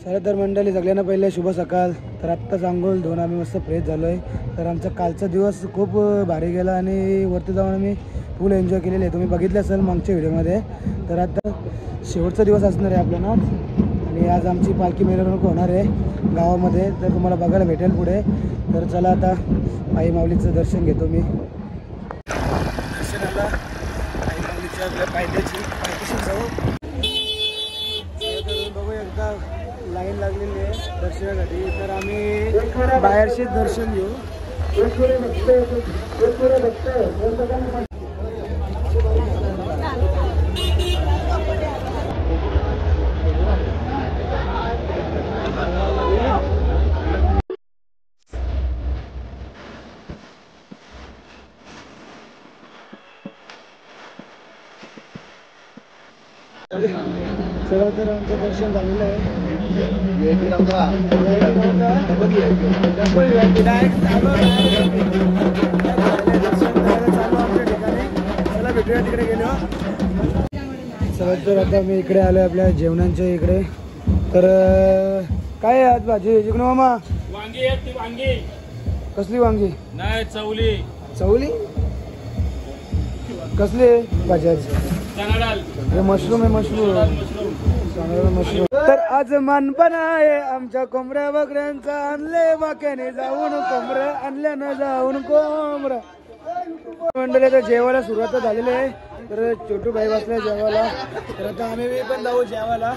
चला तर मंडळी सगळ्यांना पहिले शुभ सकाळ. तर आत्ताच आंघोळ धुवून आम्ही मस्त फ्रेश झालो आहे. तर आमचा कालचा दिवस खूप भारी गेला आणि वरती जाऊन आम्ही फुल एन्जॉय केलेले आहे. तुम्ही बघितलं असेल मागच्या व्हिडिओमध्ये. तर आता शेवटचा दिवस असणार आहे आपल्याला आणि आज आमची पालखी मिरवणूक होणार आहे गावामध्ये. तर तुम्हाला बघायला भेटेल पुढे. तर चला आता आई माऊलीचं दर्शन घेतो मी. दर्शनाला आई माऊलीच्या आपल्या पायथ्याशी जाऊ. बघू एकदा लाईन लागलेली आहे दर्शनासाठी. तर आम्ही बाहेरचेच दर्शन घेऊ. चला तर आमचं दर्शन झालेलं आहे. चला भेटूया तिकडे गेलो. चला तर आता मी इकडे आलो आपल्या जेवणांच्या इकडे. तर काय आहे आज भाजी जिंकणं मामा? वांगी आहेत ती वांगी. कसली वांगी? नाही चवली. चवली कसली भाजी आज? चणा डाळ. हे मशरूम आहे मशरूम. तर आज मानपण आहे आमच्या कोंबड्या बकऱ्यांचा. आणले बाक्याने जाऊन कोंबड्या आणल्यानं जाऊन कोंबड्या. मंडळी तर जेवायला सुरुवात झालेली आहे. तर छोटू भाई बसलाय जेवायला. तर आता आम्ही पण जाऊ जेवायला.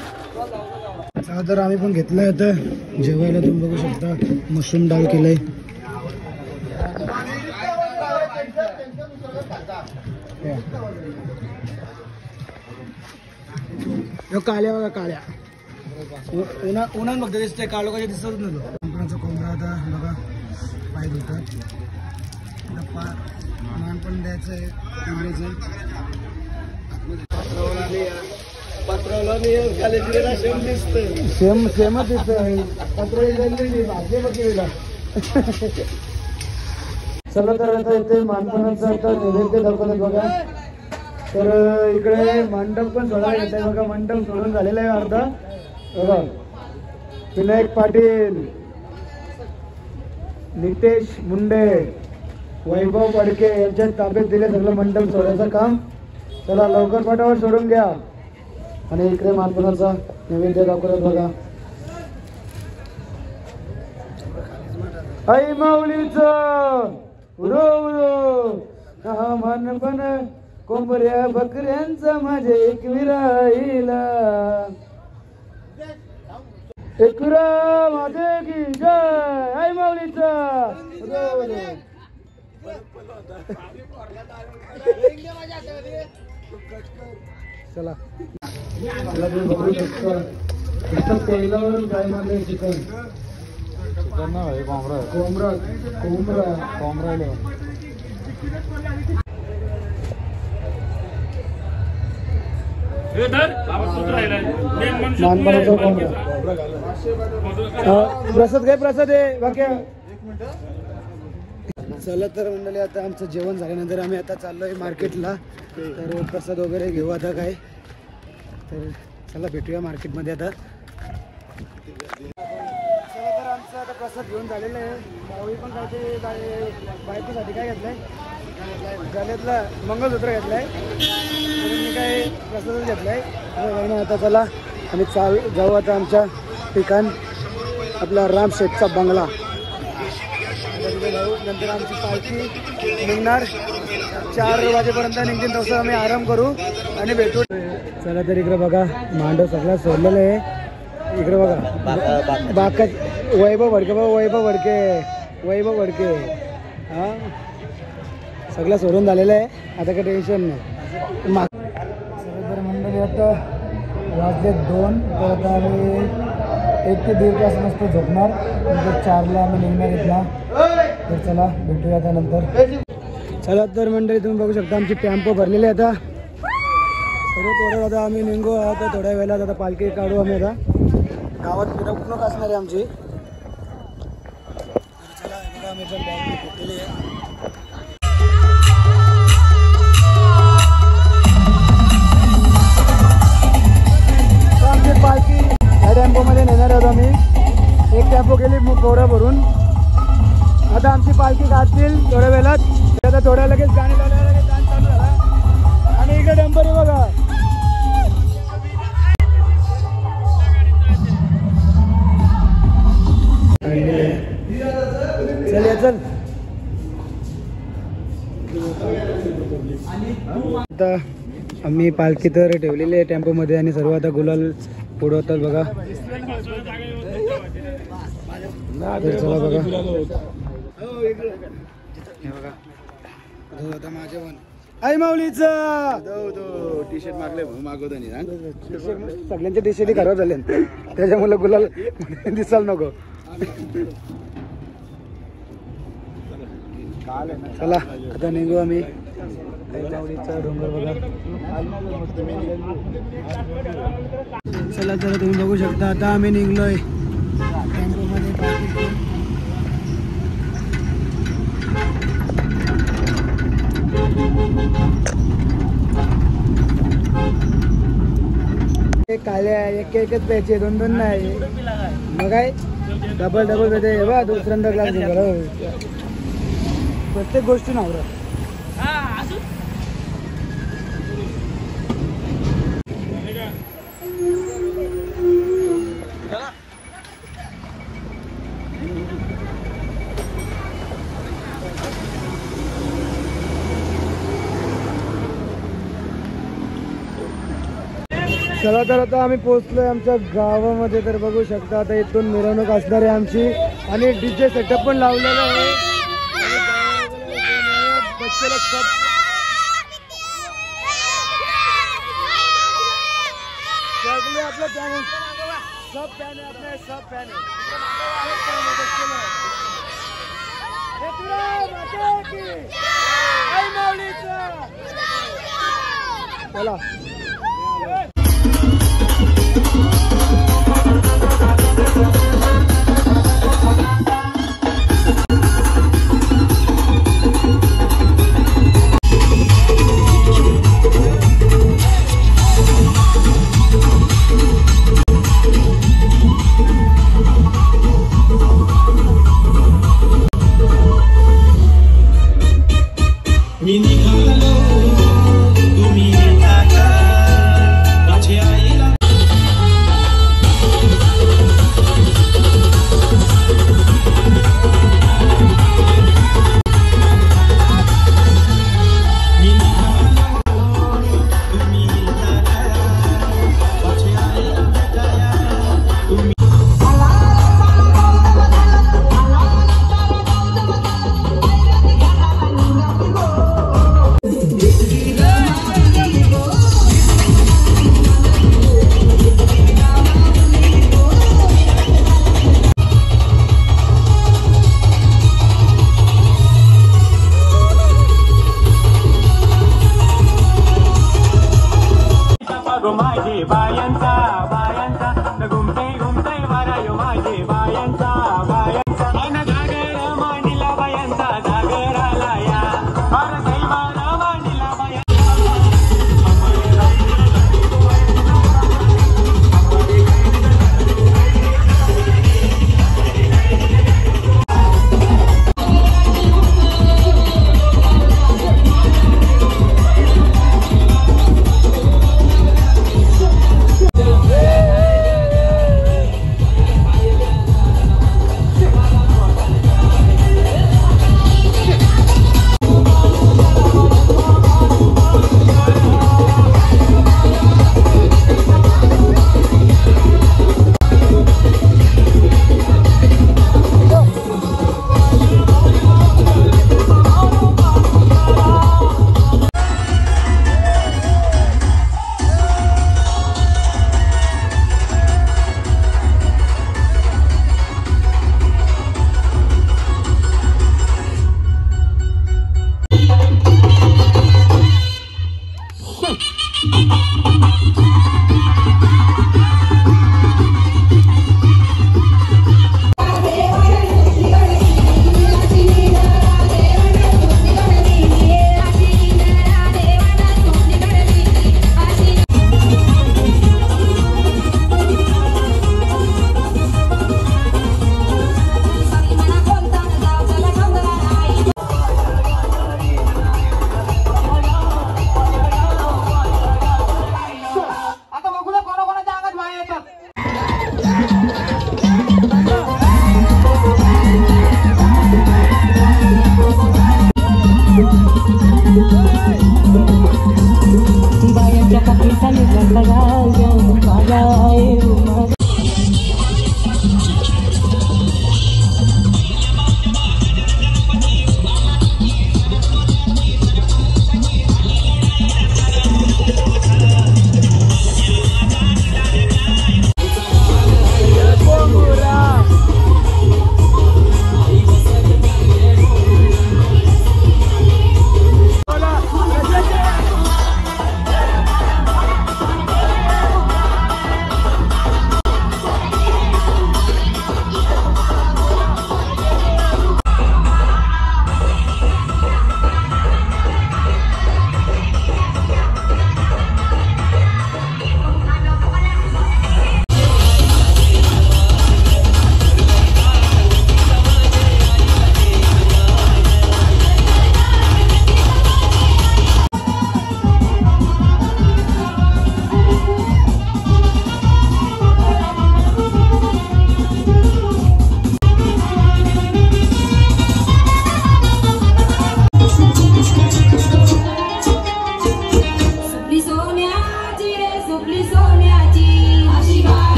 तर आम्ही पण घेतलंय आता जेवायला. तुम्ही बघू शकता मशरूम डाळ केलंय. काळ्या बघा काळ्या उन्हात बघता दिसतंय. काळो कशा दिसतच नव्हतं. कंपनीचा कोंबडा आता बघा पाय धुतात. मान पण द्यायचं आहे कोंबड्याचं. सेमच दिसतंय. चला तर आता इथे मानपणाचा आता नैवेद्य दाखवतात बघा. तर इकडे मंडप पण सोडायला येत आहे बघा. मंडप सोडून झालेला आहे अर्धा बघा. विनायक पाटील, नितेश मुंडे, वैभव पडके यांच्या ताब्यात दिले सगळं मंडप सोडायचं काम. चला लवकर पाठावर सोडून घ्या. आणि इकडे मानपणाचा नैवेद्य दाखवतात बघा. आई माऊलीचं उरो उरो हा मानपण कोंबड्या बकऱ्यांचा माझ्या एक विराईला. एकरा माझे की जय आई माऊलीचा. चला तेलावर काय मागले चिकन. चिकन नाही कोंबडा कोंबडा कोंबडा कोंबडा. प्रसाद काय प्रसाद आहे वाक्य. चला तर मंडळी आता आमचं जेवण झाल्यानंतर आम्ही आता चाललोय मार्केटला. तर प्रसाद वगैरे घेऊ आता काय. तर चला भेटूया मार्केटमध्ये आता. चला तर आमचं आता प्रसाद घेऊन झालेलं आहे. भाऊही पण काहीतरी बायकोसाठी काय घेतलंय गळ्यातला मंगळसूत्र घेतलाय. मी काय प्रसादच घेतलाय. आता चला आम्ही जाऊ आता आमच्या ठिकाण आपला राम शेठचा बंगला. जाऊ नंतर आमची पालखी निघणार 4 वाजेपर्यंत निघतील. तसं आम्ही आराम करू आणि भेटू. चला तर इकडे बघा मांडव सगळा सोडलेलं आहे. इकडे बघा बाकच वैभव भडके बघा. वैभव भडके हा सगळं सोडून झालेलं आहे. आता काही टेन्शन नाही. तर मंडळी आता वाजले 2. तर आता आम्ही 1 ते 1.5 तास मस्त झोपणार. नंतर 4ला आम्ही निघणार इथला. तर चला भेटूया आता नंतर. चला तर मंडळी तुम्ही बघू शकता आमची टॅम्पो भरलेली आहे आता. सर्व पोरं आता आम्ही निघू आता थोड्या वेळात. आता पालखी काढू आम्ही आता. गावात मिरवणूक असणार आहे आमची. चला बघा आम्ही पण बॅग घेतलेली आहे. पालखी या टेम्पोमध्ये नेणार आहोत आम्ही. गाणी लावल्यावर डान्स चालू झाला. आणि इकडे डंपरी बघा. चल या चल. आता आम्ही पालखी तर ठेवलेली आहे टेम्पोमध्ये आणि सर्व आता गुलाल उडवतात बघा. चला बघा हे बघा आता माझ्या पण आई माऊलीचा टी शर्ट मागले मागवतो सगळ्यांचे टी शर्ट खराब झाले त्याच्यामुळे गुलाल दिसाल नको. चला आता निघू आम्ही. माऊलीचा डोंगर बघा. चला तर तुम्ही बघू शकता आता आम्ही निघलोय टेम्पोमध्ये. काल्या एक एकच प्यायचे, दोन दोन नाही. मग काय डबल डबल प्यायचे बा. दुसऱ्यांदा ग्लास प्रत्येक गोष्टी नावरा. चला तर आता आम्ही पोहोचलोय आमच्या गावामध्ये. तर बघू शकता आता इथून मिरवणूक असणार आहे आमची. आणि डीजे सेटअप पण लावलेला आहे. सगळे आपलं फॅन आहे. सब फॅन आहे आपले. सब फॅन आहे. चला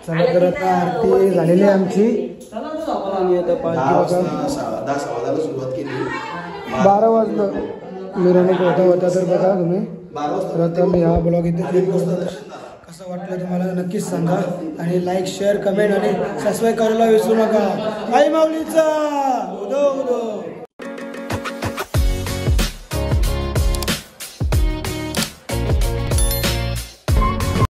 चला तर आता आरती झालेली आहे आमची आणि आता पालखी बघा 10 सुरुवात केली 12 वाजलं मिरवणूक होता तर बघा तुम्ही तर आता मी हा ब्लॉग इथे कसं वाटलं तुम्हाला नक्कीच सांगा आणि लाईक शेअर कमेंट आणि सबस्क्राईब करायला विसरू नका आई माऊलीचा उदो उदो